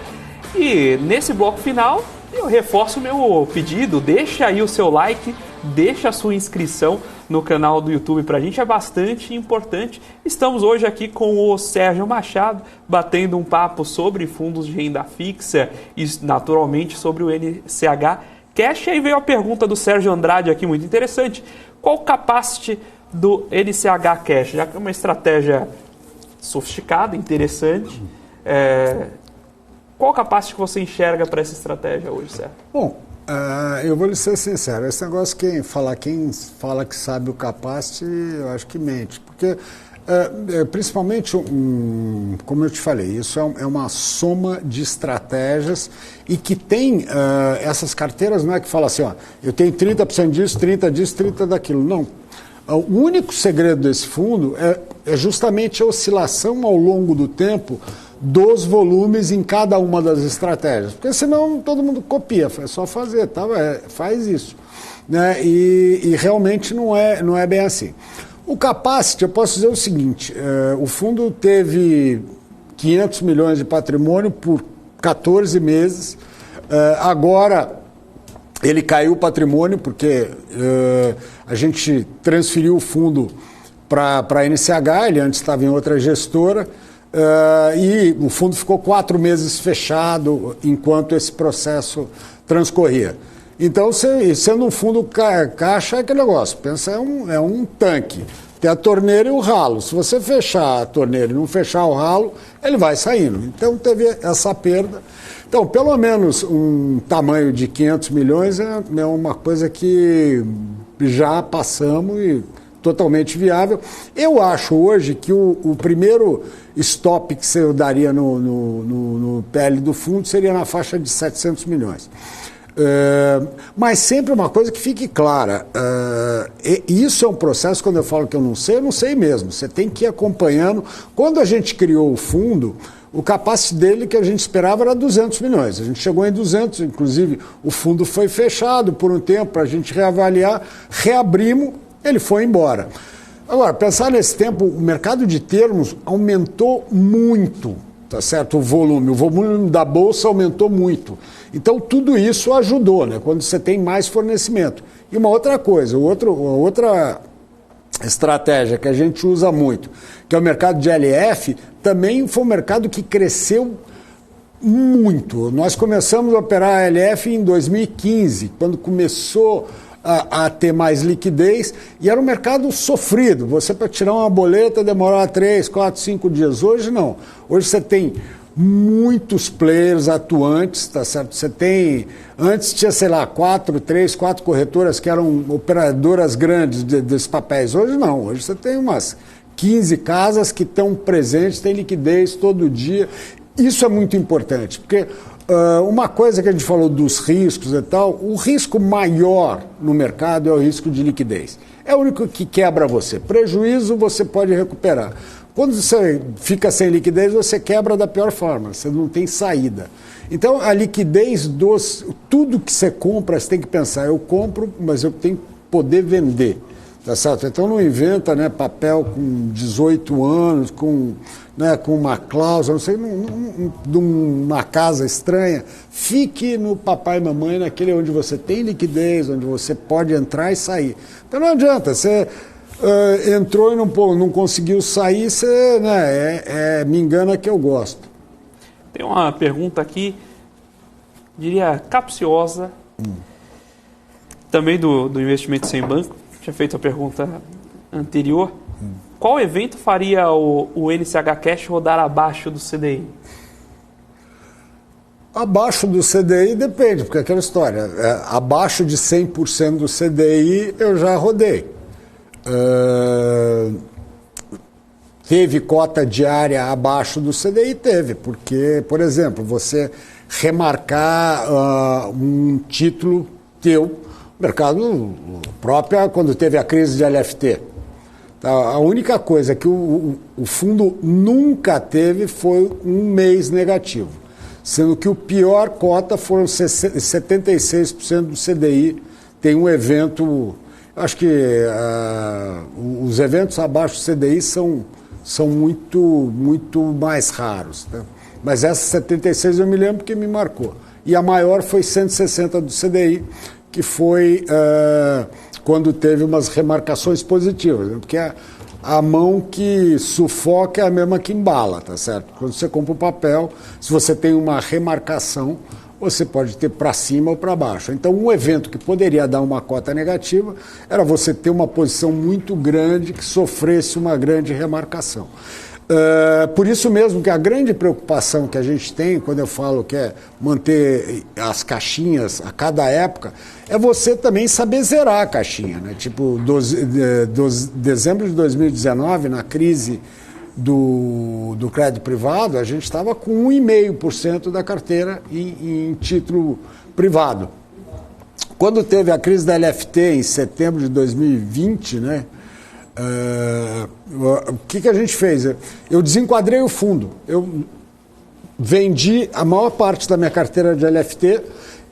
E nesse bloco final eu reforço o meu pedido, deixa aí o seu like, deixa a sua inscrição no canal do YouTube, pra gente é bastante importante. Estamos hoje aqui com o Sérgio Machado, batendo um papo sobre fundos de renda fixa e naturalmente sobre o NCH Cash. Aí veio a pergunta do Sérgio Andrade aqui, muito interessante. Qual o capacity do NCH Cash? Já que é uma estratégia sofisticada, interessante. Qual capacity que você enxerga para essa estratégia hoje, Sérgio? Bom, eu vou lhe ser sincero, esse negócio quem fala que sabe o capacity, eu acho que mente, porque principalmente, como eu te falei, isso é uma soma de estratégias e que tem essas carteiras, não é que fala assim, ó, eu tenho 30% disso, 30% disso, 30% daquilo, não. O único segredo desse fundo é justamente a oscilação ao longo do tempo dos volumes em cada uma das estratégias. Porque senão todo mundo copia, é só fazer, tá? Faz isso. Né? E realmente não é bem assim. O capacity, eu posso dizer o seguinte, o fundo teve 500 milhões de patrimônio por 14 meses, agora ele caiu o patrimônio porque a gente transferiu o fundo para a NCH, ele antes estava em outra gestora, e o fundo ficou 4 meses fechado enquanto esse processo transcorria. Então, sendo um fundo caixa, é aquele negócio, pensa, é um tanque, tem a torneira e o ralo. Se você fechar a torneira e não fechar o ralo, ele vai saindo. Então, teve essa perda. Então, pelo menos um tamanho de 500 milhões é uma coisa que já passamos e totalmente viável. Eu acho hoje que o primeiro stop que você daria no PL do fundo seria na faixa de 700 milhões. Mas sempre uma coisa que fique clara, isso é um processo, quando eu falo que eu não sei mesmo, você tem que ir acompanhando. Quando a gente criou o fundo, o capacity dele que a gente esperava era 200 milhões, a gente chegou em 200, inclusive o fundo foi fechado por um tempo para a gente reavaliar, reabrimos, ele foi embora. Agora, pensar nesse tempo, o mercado de termos aumentou muito, tá certo? O volume da bolsa aumentou muito. Então, tudo isso ajudou, né? Quando você tem mais fornecimento. E uma outra coisa, outra estratégia que a gente usa muito, que é o mercado de LF, também foi um mercado que cresceu muito. Nós começamos a operar a LF em 2015, quando começou a ter mais liquidez, e era um mercado sofrido. Você, para tirar uma boleta, demorava 3, 4, 5 dias. Hoje não. Hoje você tem muitos players atuantes, tá certo? Você tem... Antes tinha, sei lá, 4 corretoras que eram operadoras grandes desses papéis. Hoje não. Hoje você tem umas 15 casas que estão presentes, tem liquidez todo dia. Isso é muito importante, porque uma coisa que a gente falou dos riscos e tal, o risco maior no mercado é o risco de liquidez. É o único que quebra você. Prejuízo você pode recuperar. Quando você fica sem liquidez, você quebra da pior forma, você não tem saída. Então, a liquidez tudo que você compra, você tem que pensar, eu compro, mas eu tenho que poder vender. Tá certo? Então não inventa, né, papel com 18 anos, com uma cláusula, não sei, de uma casa estranha. Fique no papai e mamãe, naquele onde você tem liquidez, onde você pode entrar e sair. Então não adianta, você entrou e não conseguiu sair, você me engana que eu gosto. Tem uma pergunta aqui, diria capciosa, também do investimento sem banco. Tinha feito a pergunta anterior. Qual evento faria o NCH Cash rodar abaixo do CDI? Abaixo do CDI depende, porque é aquela história, abaixo de 100% do CDI eu já rodei. Teve cota diária abaixo do CDI? Teve, porque, por exemplo, você remarcar um título teu, mercado próprio, quando teve a crise de LFT. Tá? A única coisa que o fundo nunca teve foi um mês negativo, sendo que o pior cota foram 76% do CDI. Tem um evento, acho que os eventos abaixo do CDI são são muito mais raros. Tá? Mas essa 76 eu me lembro que me marcou. E a maior foi 160 do CDI, que foi quando teve umas remarcações positivas, né? Porque a mão que sufoca é a mesma que embala, tá certo? Quando você compra o papel, se você tem uma remarcação, você pode ter para cima ou para baixo. Então, um evento que poderia dar uma cota negativa era você ter uma posição muito grande que sofresse uma grande remarcação. Por isso mesmo que a grande preocupação que a gente tem, quando eu falo que é manter as caixinhas a cada época, é você também saber zerar a caixinha, né? Tipo, dezembro de 2019, na crise do crédito privado, a gente estava com 1,5% da carteira em título privado. Quando teve a crise da LFT em setembro de 2020, né? O que a gente fez? Eu desenquadrei o fundo. Eu vendi a maior parte da minha carteira de LFT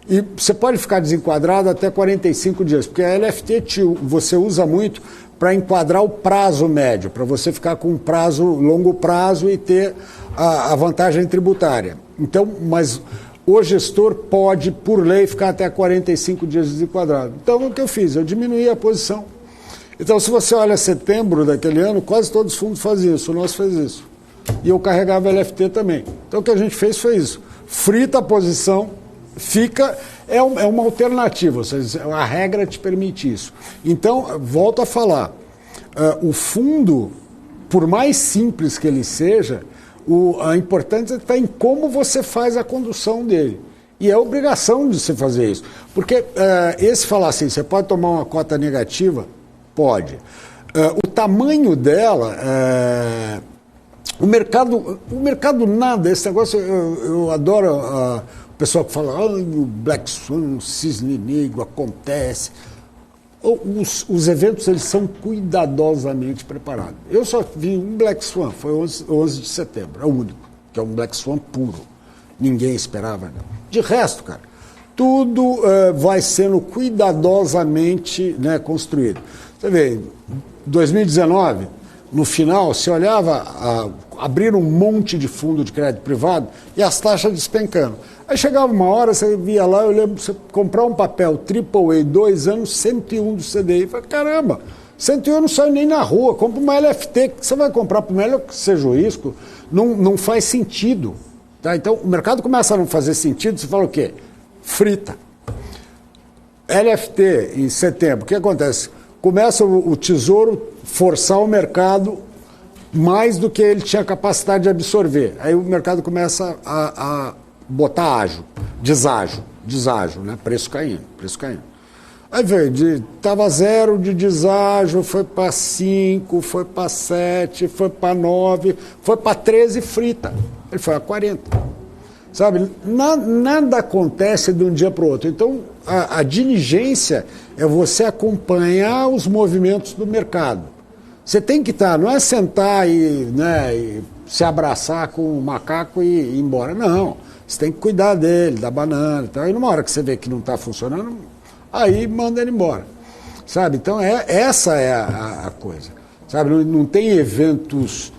e você pode ficar desenquadrado até 45 dias, porque a LFT você usa muito para enquadrar o prazo médio, para você ficar com um prazo, longo prazo e ter a vantagem tributária. Então, mas o gestor pode, por lei, ficar até 45 dias desenquadrado. Então, o que eu fiz? Eu diminuí a posição. Então, se você olha setembro daquele ano, quase todos os fundos faziam isso, o nosso fez isso. E eu carregava LFT também. Então, o que a gente fez foi isso. Frita a posição, é uma alternativa, ou seja, a regra te permite isso. Então, volto a falar, o fundo, por mais simples que ele seja, a importância está em como você faz a condução dele. E é obrigação de você fazer isso. Porque esse falar assim, você pode tomar uma cota negativa? Pode. O tamanho dela, o mercado nada, esse negócio, eu adoro o pessoal que fala, o Black Swan, o cisne negro, acontece. Os eventos, eles são cuidadosamente preparados. Eu só vi um Black Swan, foi 11 de setembro, é o único, que é um Black Swan puro. Ninguém esperava, não. De resto, cara, tudo vai sendo cuidadosamente, né, construído. Você vê, 2019, no final, você olhava, abriram um monte de fundo de crédito privado e as taxas despencando. Aí chegava uma hora, você via lá, eu lembro, você comprar um papel AAA, 2 anos, 101 do CDI. Eu falei, caramba, 101 não sai nem na rua, compra uma LFT, que você vai comprar, por melhor que seja o risco, não faz sentido. Tá? Então, o mercado começa a não fazer sentido, você fala o quê? Frita. LFT em setembro, o que acontece? Começa o Tesouro forçar o mercado mais do que ele tinha capacidade de absorver. Aí o mercado começa a botar deságio, né? Preço caindo. Aí veio, estava 0 de deságio, foi para 5, foi para 7, foi para 9, foi para 13 frita. Ele foi a 40. Sabe, nada acontece de um dia para o outro. Então, a diligência é você acompanhar os movimentos do mercado. Você tem que estar, não é sentar e se abraçar com o macaco e ir embora. Não, você tem que cuidar dele, da banana. Então, aí numa hora que você vê que não está funcionando, aí manda ele embora. Sabe, então essa é a coisa. Sabe, não tem eventos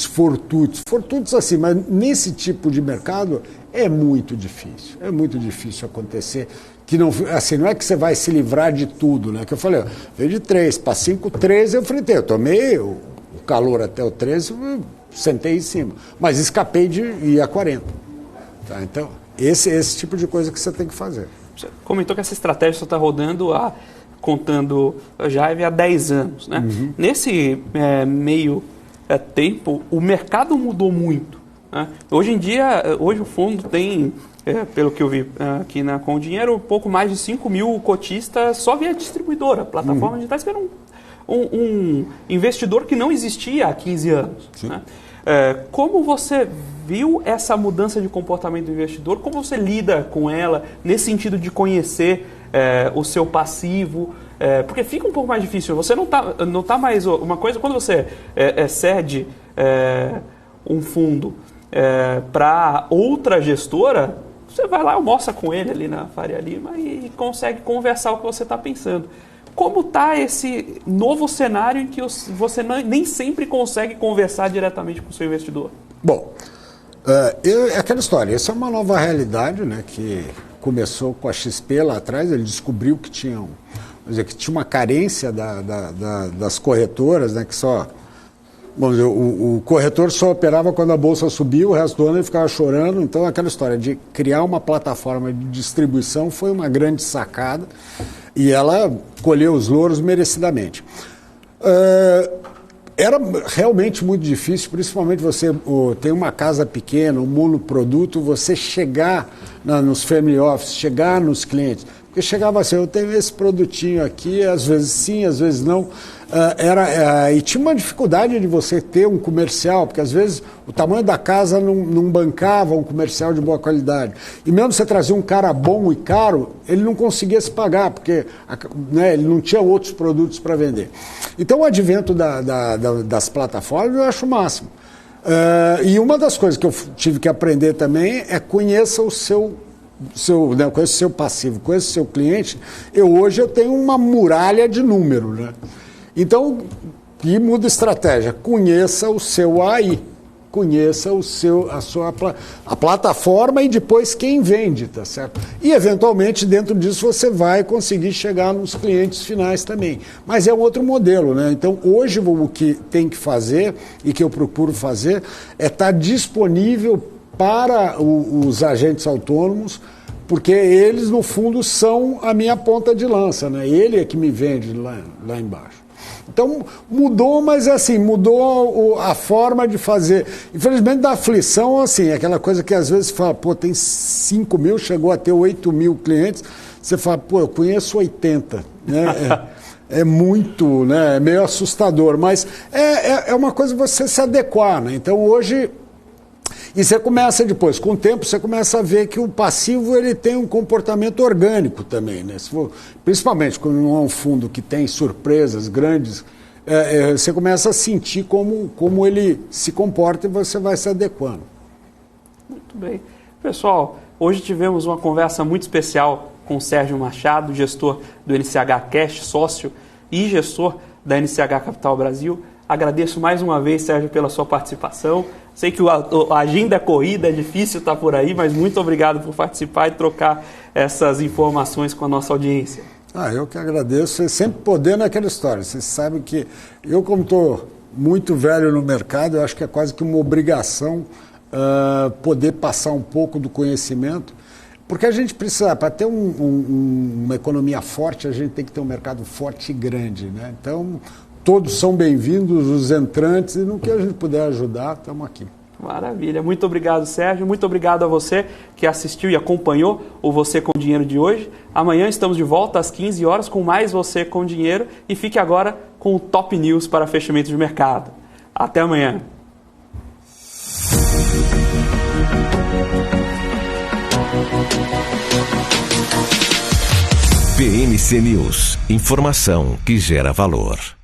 fortuitos assim, mas nesse tipo de mercado é muito difícil acontecer, que não é que você vai se livrar de tudo, né, que eu falei, veio de 3 para 5, 13 eu fritei, eu tomei o calor até o 13, sentei em cima, mas escapei de ir a 40, tá? Então, esse tipo de coisa que você tem que fazer. Você comentou que essa estratégia só está rodando contando já há 10 anos, né? Uhum. Nesse meio tempo, o mercado mudou muito, né? Hoje em dia, o fundo tem, pelo que eu vi aqui na Com Dinheiro, pouco mais de 5 mil cotistas só via distribuidora, plataforma digitais, que era um investidor que não existia há 15 anos. Né? Como você viu essa mudança de comportamento do investidor? Como você lida com ela nesse sentido de conhecer o seu passivo? Porque fica um pouco mais difícil. Você não tá mais... Uma coisa, quando você cede um fundo para outra gestora, você vai lá, almoça com ele ali na Faria Lima e consegue conversar o que você está pensando. Como está esse novo cenário em que você nem sempre consegue conversar diretamente com o seu investidor? Bom, é aquela história, essa é uma nova realidade, né, que começou com a XP lá atrás. Ele descobriu que tinha uma carência das corretoras, né, que só... Vamos dizer, o corretor só operava quando a bolsa subia, o resto do ano ele ficava chorando. Então, aquela história de criar uma plataforma de distribuição foi uma grande sacada e ela colheu os louros merecidamente. Era realmente muito difícil, principalmente você tem uma casa pequena, um monoproduto, você chegar nos family office, chegar nos clientes. Porque chegava assim, eu tenho esse produtinho aqui, às vezes sim, às vezes não. E tinha uma dificuldade de você ter um comercial, porque às vezes o tamanho da casa não bancava um comercial de boa qualidade. E mesmo você trazer um cara bom e caro, ele não conseguia se pagar, porque ele não tinha outros produtos para vender. Então o advento das plataformas eu acho o máximo. E uma das coisas que eu tive que aprender também é conheça o seu conheça o seu passivo, conheça o seu cliente. Hoje eu tenho uma muralha de número, né? Então, e muda a estratégia, conheça o seu AI, conheça a plataforma e depois quem vende, tá certo? E eventualmente dentro disso você vai conseguir chegar nos clientes finais também. Mas é um outro modelo, né? Então hoje o que tem que fazer e que eu procuro fazer é estar disponível para os agentes autônomos, porque eles, no fundo, são a minha ponta de lança, né? Ele é que me vende lá embaixo. Então, mudou, mas assim, mudou a forma de fazer. Infelizmente, da aflição, assim, aquela coisa que às vezes você fala, pô, tem 5 mil, chegou a ter 8 mil clientes, você fala, pô, eu conheço 80, né? É muito, né? É meio assustador, mas é uma coisa você se adequar, né? Então, hoje... E você começa depois, com o tempo, você começa a ver que o passivo ele tem um comportamento orgânico também, né? Principalmente quando não é um fundo que tem surpresas grandes, você começa a sentir como ele se comporta e você vai se adequando. Muito bem. Pessoal, hoje tivemos uma conversa muito especial com o Sérgio Machado, gestor do NCH Cash, sócio e gestor da NCH Capital Brasil. Agradeço mais uma vez, Sérgio, pela sua participação. Sei que a agenda é corrida, é difícil estar por aí, mas muito obrigado por participar e trocar essas informações com a nossa audiência. Eu que agradeço. Sempre podendo aquela história. Vocês sabem que eu, como estou muito velho no mercado, eu acho que é quase que uma obrigação poder passar um pouco do conhecimento, porque a gente precisa, para ter uma economia forte, a gente tem que ter um mercado forte e grande, né? Então... Todos são bem-vindos, os entrantes, e no que a gente puder ajudar, estamos aqui. Maravilha. Muito obrigado, Sérgio. Muito obrigado a você que assistiu e acompanhou o Você com Dinheiro de hoje. Amanhã estamos de volta às 15 horas com mais Você com Dinheiro e fique agora com o Top News para fechamento de mercado. Até amanhã. PNC News. Informação que gera valor.